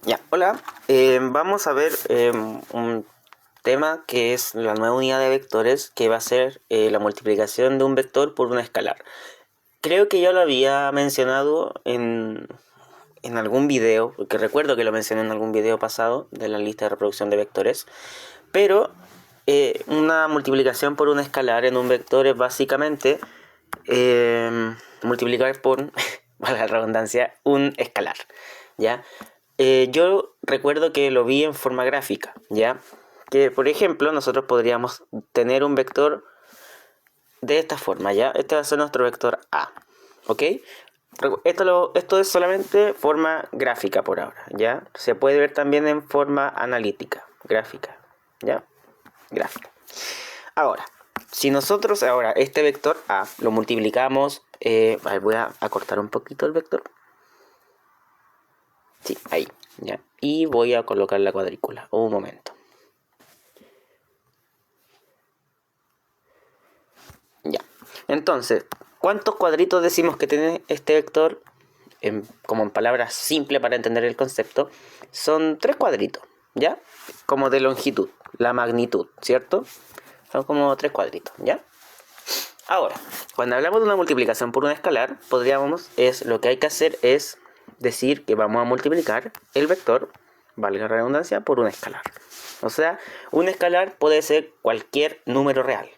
Ya, hola. Vamos a ver un tema que es la nueva unidad de vectores, que va a ser la multiplicación de un vector por una escalar. Creo que yo lo había mencionado en algún video, porque recuerdo que lo mencioné en algún video pasado de la lista de reproducción de vectores, pero una multiplicación por una escalar en un vector es básicamente multiplicar por, valga la redundancia, un escalar, ¿ya? Yo recuerdo que lo vi en forma gráfica, ¿ya? Que, por ejemplo, nosotros podríamos tener un vector de esta forma, ¿ya? Este va a ser nuestro vector A, ¿ok? Esto es solamente forma gráfica por ahora, ¿ya? Se puede ver también en forma analítica, gráfica, ¿ya? Gráfica. Ahora, si nosotros ahora este vector A lo multiplicamos, a ver, voy a acortar un poquito el vector. Sí, ahí, ya. Y voy a colocar la cuadrícula. Un momento. Ya. Entonces, ¿cuántos cuadritos decimos que tiene este vector? Como en palabras simples para entender el concepto, son 3 cuadritos, ¿ya? Como de longitud, la magnitud, ¿cierto? Son como 3 cuadritos, ¿ya? Ahora, cuando hablamos de una multiplicación por un escalar, lo que hay que hacer es decir que vamos a multiplicar el vector, valga la redundancia, por un escalar. O sea, un escalar puede ser cualquier número real,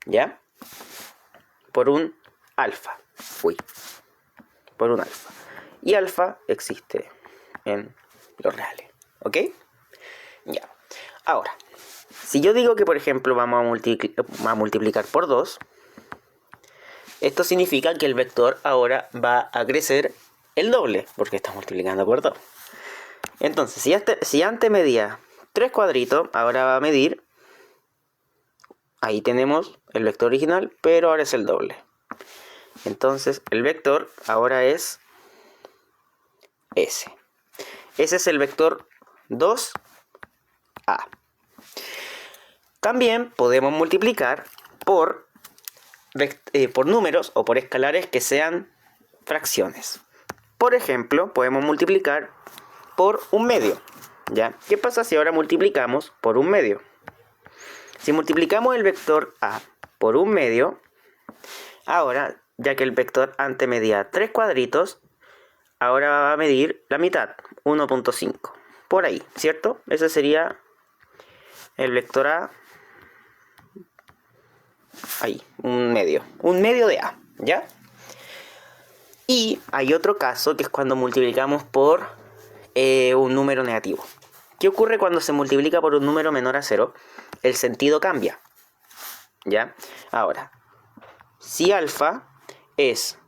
¿ya? Por un alfa. Por un alfa. Y alfa existe en los reales, ¿ok? Ya. Ahora, si yo digo que, por ejemplo, vamos a multiplicar por 2, esto significa que el vector ahora va a crecer el doble, porque está multiplicando por 2. Entonces, si antes medía 3 cuadritos, ahora va a medir, ahí tenemos el vector original, pero ahora es el doble. Entonces, el vector ahora es ese. Ese es el vector 2A. También podemos multiplicar por números o por escalares que sean fracciones. Por ejemplo, podemos multiplicar por un medio, ¿ya? ¿Qué pasa si ahora multiplicamos por un medio? Si multiplicamos el vector A por un medio, ahora, ya que el vector antes medía 3 cuadritos, ahora va a medir la mitad, 1.5. Por ahí, ¿cierto? Ese sería el vector A. Ahí, un medio de A, ¿ya? Y hay otro caso que es cuando multiplicamos por un número negativo. ¿Qué ocurre cuando se multiplica por un número menor a 0? El sentido cambia, ¿ya? Ahora, si alfa es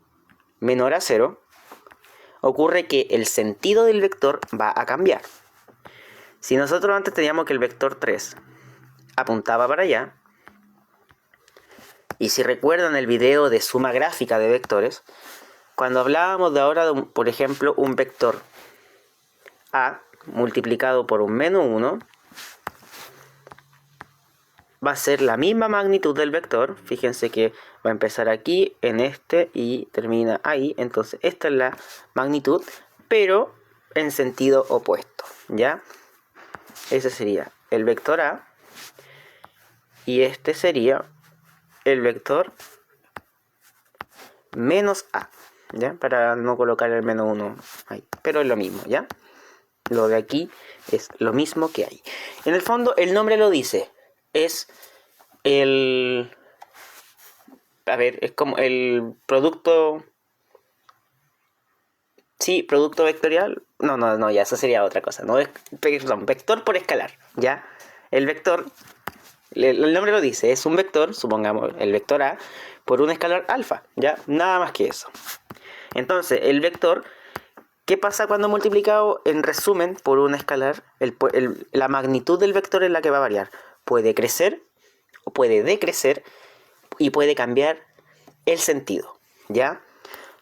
menor a 0, ocurre que el sentido del vector va a cambiar. Si nosotros antes teníamos que el vector 3 apuntaba para allá, y si recuerdan el video de suma gráfica de vectores, cuando hablábamos de ahora, por ejemplo, un vector A multiplicado por un menos 1, va a ser la misma magnitud del vector. Fíjense que va a empezar aquí, en este, y termina ahí. Entonces, esta es la magnitud, pero en sentido opuesto, ¿ya? Ese sería el vector A, y este sería el vector menos A, ¿ya? Para no colocar el menos 1 ahí, pero es lo mismo, ¿ya? Lo de aquí es lo mismo que hay. En el fondo, el nombre lo dice. Es el... A ver, es como el producto... Sí, producto vectorial. No, ya, eso sería otra cosa. No, perdón, vector por escalar, ¿ya? El vector, el nombre lo dice, es un vector, supongamos, el vector A, por un escalar alfa, ¿ya? Nada más que eso. Entonces, el vector... ¿Qué pasa cuando multiplicado, en resumen, por un escalar? La magnitud del vector es la que va a variar. Puede crecer o puede decrecer y puede cambiar el sentido, ¿ya?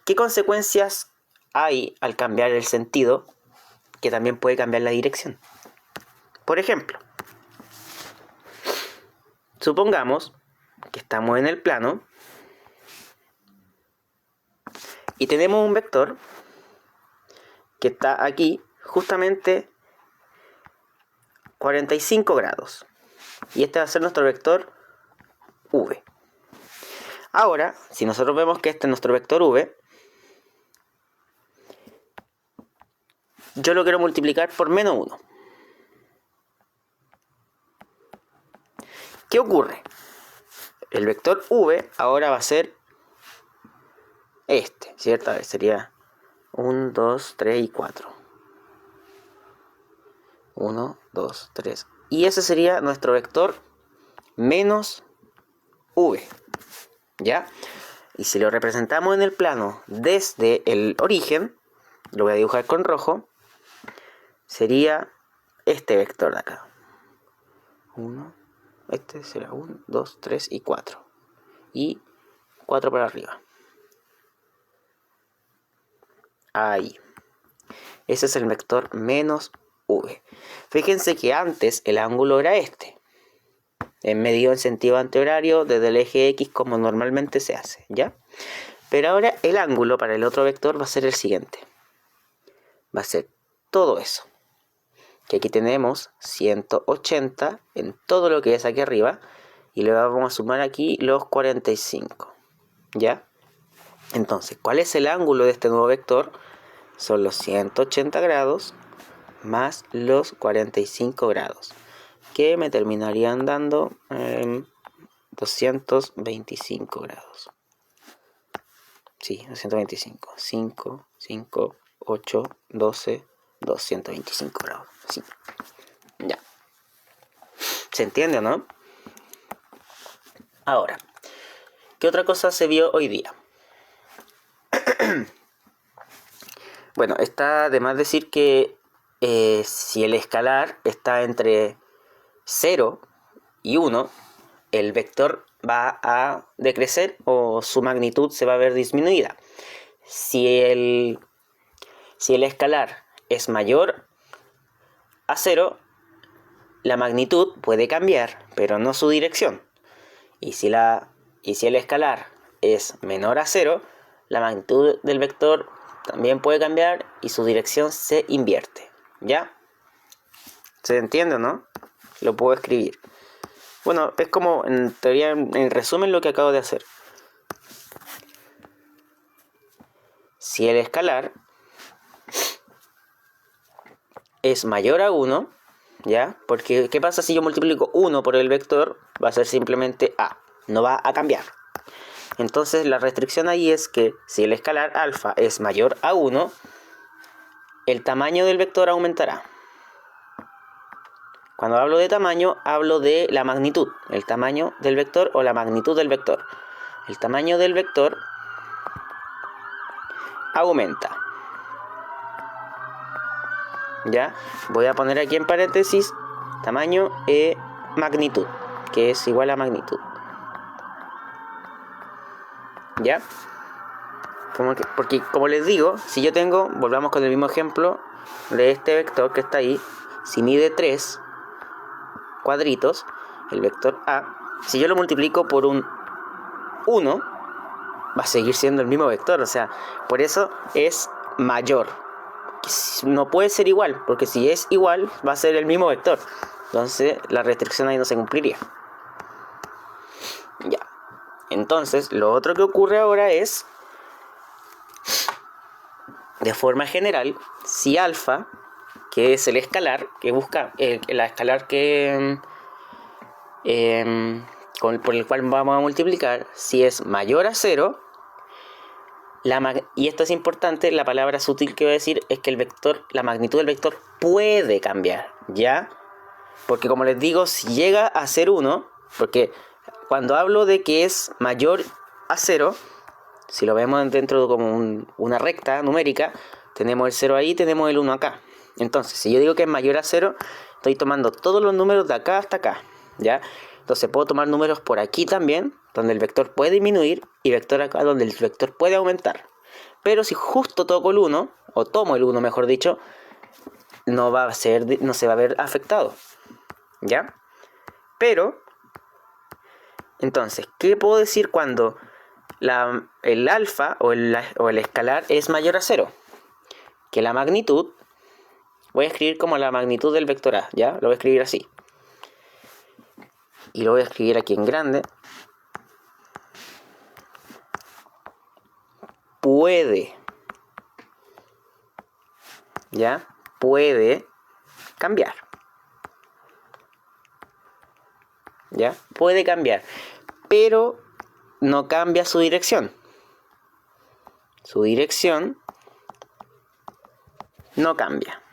¿Qué consecuencias hay al cambiar el sentido? Que también puede cambiar la dirección. Por ejemplo, supongamos que estamos en el plano y tenemos un vector que está aquí justamente 45 grados. Y este va a ser nuestro vector v. Ahora, si nosotros vemos que este es nuestro vector v, yo lo quiero multiplicar por menos 1. ¿Qué ocurre? El vector v ahora va a ser este, ¿cierto? A ver, sería 1, 2, 3 y 4. 1, 2, 3. Y ese sería nuestro vector menos v. ¿Ya? Y si lo representamos en el plano desde el origen, lo voy a dibujar con rojo, sería este vector de acá. 1, este será 1, 2, 3 y 4. Y 4 para arriba. Ahí. Ese es el vector menos v. Fíjense que antes el ángulo era este. Medido en sentido antihorario desde el eje X como normalmente se hace, ¿ya? Pero ahora el ángulo para el otro vector va a ser el siguiente. Va a ser todo eso. Que aquí tenemos 180 en todo lo que es aquí arriba. Y le vamos a sumar aquí los 45. ¿Ya? Entonces, ¿cuál es el ángulo de este nuevo vector? Son los 180 grados más los 45 grados. Que me terminarían dando 225 grados. Sí, 225. 5, 5, 8, 12, 225 grados. Sí. Ya. ¿Se entiende o no? Ahora, ¿qué otra cosa se vio hoy día? Bueno, está de más decir que si el escalar está entre 0 y 1, el vector va a decrecer o su magnitud se va a ver disminuida. Si el escalar es mayor a 0, la magnitud puede cambiar, pero no su dirección. Y si el escalar es menor a 0, la magnitud del vector también puede cambiar y su dirección se invierte. ¿Ya? ¿Se entiende o no? Lo puedo escribir. Bueno, es como en teoría, en resumen, lo que acabo de hacer. Si el escalar es mayor a 1, ¿ya? Porque, ¿qué pasa si yo multiplico 1 por el vector? Va a ser simplemente a, no va a cambiar. Entonces, la restricción ahí es que si el escalar alfa es mayor a 1, el tamaño del vector aumentará. Cuando hablo de tamaño, hablo de la magnitud, el tamaño del vector o la magnitud del vector. El tamaño del vector aumenta. ¿Ya? Voy a poner aquí en paréntesis tamaño e magnitud, que es igual a magnitud. ¿Ya? Porque como les digo, si yo tengo, volvamos con el mismo ejemplo de este vector que está ahí, si mide 3 cuadritos, el vector A, si yo lo multiplico por un 1, va a seguir siendo el mismo vector, o sea, por eso es mayor. No puede ser igual, porque si es igual, va a ser el mismo vector. Entonces, la restricción ahí no se cumpliría. Ya. Entonces, lo otro que ocurre ahora es, de forma general, si alfa, que es el escalar, que busca la escalar que por el cual vamos a multiplicar, si es mayor a 0, y esto es importante, la palabra sutil que voy a decir es que el vector, la magnitud del vector puede cambiar, ¿ya? Porque como les digo, si llega a ser 1, porque cuando hablo de que es mayor a 0, si lo vemos dentro de como una recta numérica, tenemos el 0 ahí, tenemos el 1 acá. Entonces, si yo digo que es mayor a 0, estoy tomando todos los números de acá hasta acá, ¿ya? Entonces puedo tomar números por aquí también, donde el vector puede disminuir, y vector acá donde el vector puede aumentar. Pero si justo toco el 1, o tomo el 1 mejor dicho, no se va a ver afectado, ¿ya? Pero, entonces, ¿qué puedo decir cuando el alfa o el escalar es mayor a 0? Que la magnitud voy a escribir como la magnitud del vector A, ¿ya? Lo voy a escribir así. Y lo voy a escribir aquí en grande. Puede, ¿ya? Puede cambiar. ¿Ya? Puede cambiar. Pero no cambia su dirección. Su dirección no cambia.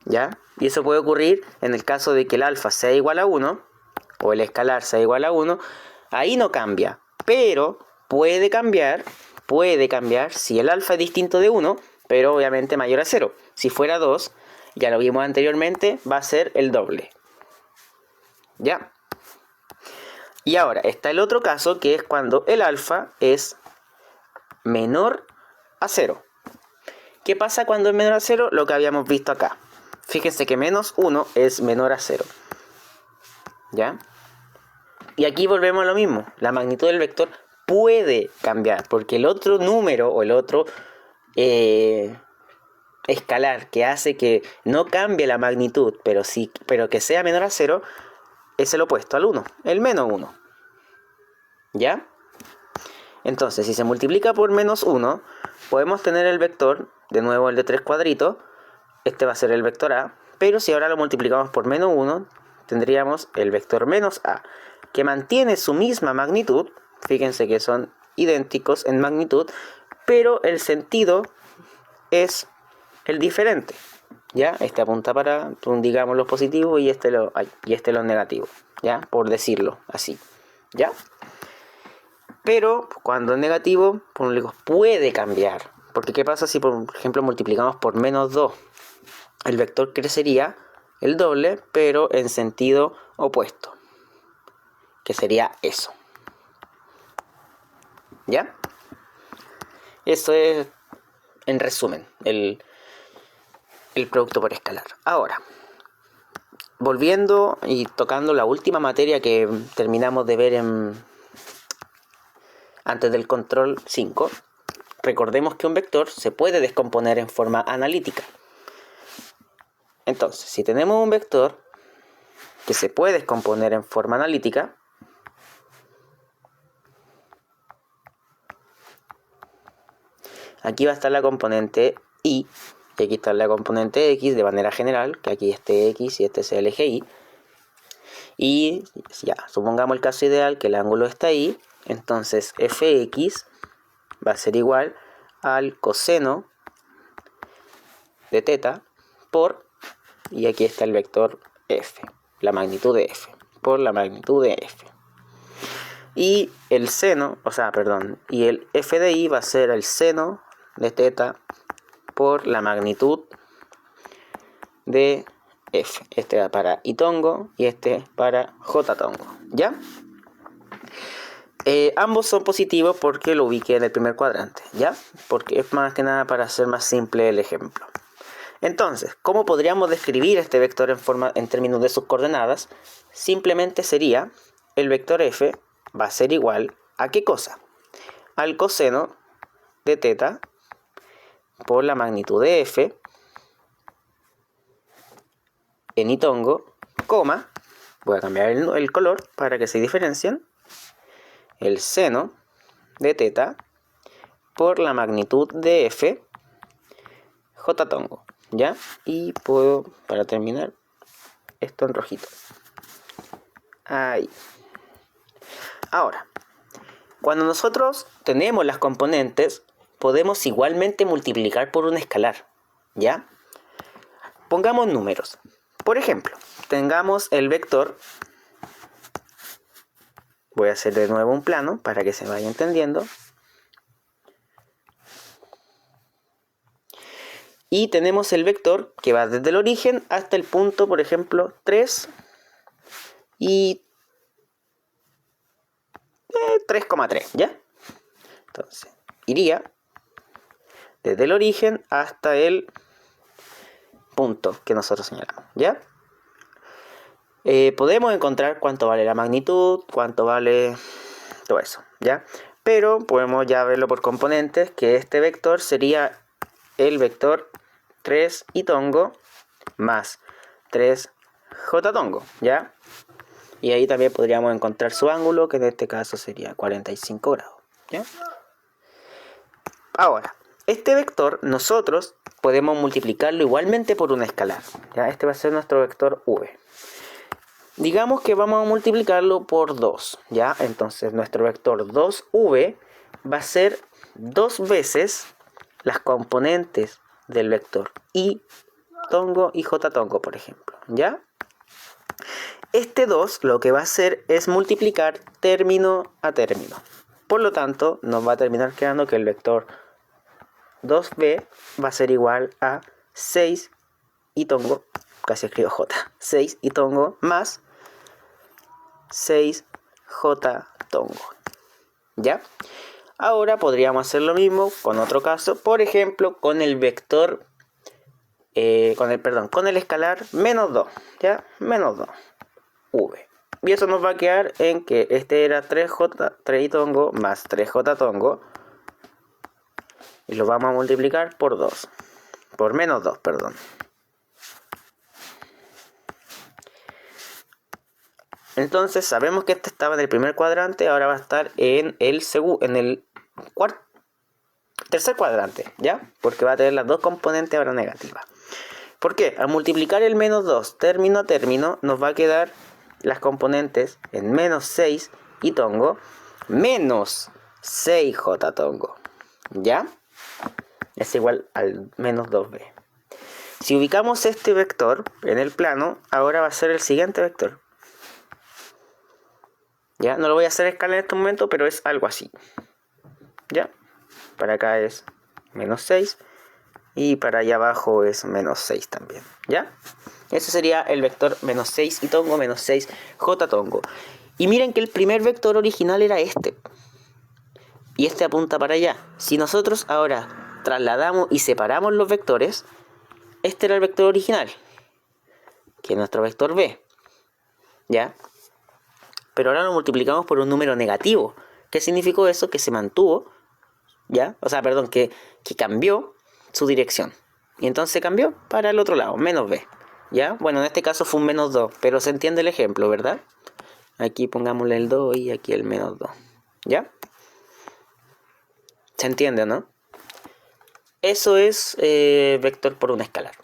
¿Ya? Y eso puede ocurrir en el caso de que el alfa sea igual a 1 o el escalar sea igual a 1. Ahí no cambia. Pero puede cambiar si el alfa es distinto de 1, pero obviamente mayor a 0. Si fuera 2, ya lo vimos anteriormente, va a ser el doble. ¿Ya? Y ahora está el otro caso, que es cuando el alfa es menor a 0. ¿Qué pasa cuando es menor a 0? Lo que habíamos visto acá. Fíjense que menos 1 es menor a 0. ¿Ya? Y aquí volvemos a lo mismo. La magnitud del vector puede cambiar, porque el otro número o el otro escalar que hace que no cambie la magnitud, pero que sea menor a 0, es el opuesto al 1, el menos 1. ¿Ya? Entonces, si se multiplica por menos 1, podemos tener el vector, de nuevo el de 3 cuadritos, este va a ser el vector A, pero si ahora lo multiplicamos por menos 1, tendríamos el vector menos A, que mantiene su misma magnitud, fíjense que son idénticos en magnitud, pero el sentido es el diferente. ¿Ya? Este apunta para, digamos, los positivos y este los negativos, ¿ya? Por decirlo así, ¿ya? Pero cuando es negativo, puede cambiar. Porque ¿qué pasa si, por ejemplo, multiplicamos por menos 2? El vector crecería el doble, pero en sentido opuesto. Que sería eso. ¿Ya? Eso es, en resumen, el producto por escalar. Ahora, volviendo y tocando la última materia que terminamos de ver antes del control 5, recordemos que un vector se puede descomponer en forma analítica. Entonces, si tenemos un vector que se puede descomponer en forma analítica, aquí va a estar la componente y aquí está la componente x de manera general, que aquí esté x y este sea el eje y. Y ya, supongamos el caso ideal que el ángulo está ahí, entonces fx va a ser igual al coseno de teta por, y aquí está el vector f, la magnitud de f, por la magnitud de f. Y el seno, y el f de i va a ser el seno de teta por la magnitud de f. Este va para i tongo y este para j tongo, ¿ya? Ambos son positivos porque lo ubiqué en el primer cuadrante, ¿ya? Porque es más que nada para hacer más simple el ejemplo. Entonces, ¿cómo podríamos describir este vector en términos de sus coordenadas? Simplemente sería, el vector f va a ser igual a ¿qué cosa? Al coseno de teta por la magnitud de f en i tongo, coma, voy a cambiar el color para que se diferencien, el seno de teta por la magnitud de f j tongo, ¿ya? Y puedo, para terminar, esto en rojito. Ahí. Ahora, cuando nosotros tenemos las componentes, podemos igualmente multiplicar por un escalar, ¿ya? Pongamos números. Por ejemplo, tengamos el vector. Voy a hacer de nuevo un plano para que se vaya entendiendo. Y tenemos el vector que va desde el origen hasta el punto, por ejemplo, 3 y 3,3, ¿ya? Entonces, iría desde el origen hasta el punto que nosotros señalamos, ¿ya? Podemos encontrar cuánto vale la magnitud, cuánto vale todo eso, ¿ya? pero podemos ya verlo por componentes, que este vector sería el vector 3 y tongo más 3j tongo, ¿ya? Y ahí también podríamos encontrar su ángulo, que en este caso sería 45 grados, ¿ya? Ahora, este vector nosotros podemos multiplicarlo igualmente por una escalar, ¿ya? Este va a ser nuestro vector v. Digamos que vamos a multiplicarlo por 2, ¿ya? Entonces nuestro vector 2v va a ser 2 veces las componentes del vector i tongo y j tongo, por ejemplo, ¿ya? Este 2 lo que va a hacer es multiplicar término a término. Por lo tanto, nos va a terminar quedando que el vector 2b va a ser igual a 6 y tongo, casi escribo j, 6 y tongo más 6j tongo, ¿ya? Ahora podríamos hacer lo mismo con otro caso, por ejemplo, con el vector, con el escalar menos 2, ¿ya? Menos 2, v. Y eso nos va a quedar en que este era 3 tongo más 3j tongo, y lo vamos a multiplicar por 2, por menos 2, perdón. Entonces sabemos que este estaba en el primer cuadrante, ahora va a estar en el tercer cuadrante, ¿ya? Porque va a tener las dos componentes ahora negativas. ¿Por qué? Al multiplicar el menos 2 término a término, nos va a quedar las componentes en menos 6 y tongo menos 6j tongo, ¿ya? Es igual al menos 2b. Si ubicamos este vector en el plano, ahora va a ser el siguiente vector. ¿Ya? No lo voy a hacer a escala en este momento, pero es algo así. ¿Ya? Para acá es menos 6 y para allá abajo es menos 6 también. ¿Ya? Ese sería el vector menos 6 y tongo menos 6j tongo. Y miren que el primer vector original era este. Y este apunta para allá. Si nosotros ahora trasladamos y separamos los vectores, este era el vector original, que es nuestro vector b. ¿Ya? Pero ahora lo multiplicamos por un número negativo. ¿Qué significó eso? Que se mantuvo, ¿ya? O sea, perdón, que cambió su dirección. Y entonces cambió para el otro lado, menos b, ¿ya? Bueno, en este caso fue un menos 2, pero se entiende el ejemplo, ¿verdad? Aquí pongámosle el 2 y aquí el menos 2, ¿ya? ¿Se entiende, no? Eso es vector por una escalar,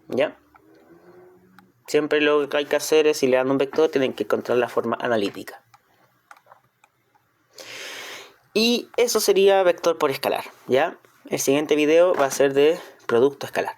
¿ya? Siempre lo que hay que hacer es, si le dan un vector, tienen que encontrar la forma analítica. Y eso sería vector por escalar, ¿ya? El siguiente video va a ser de producto escalar.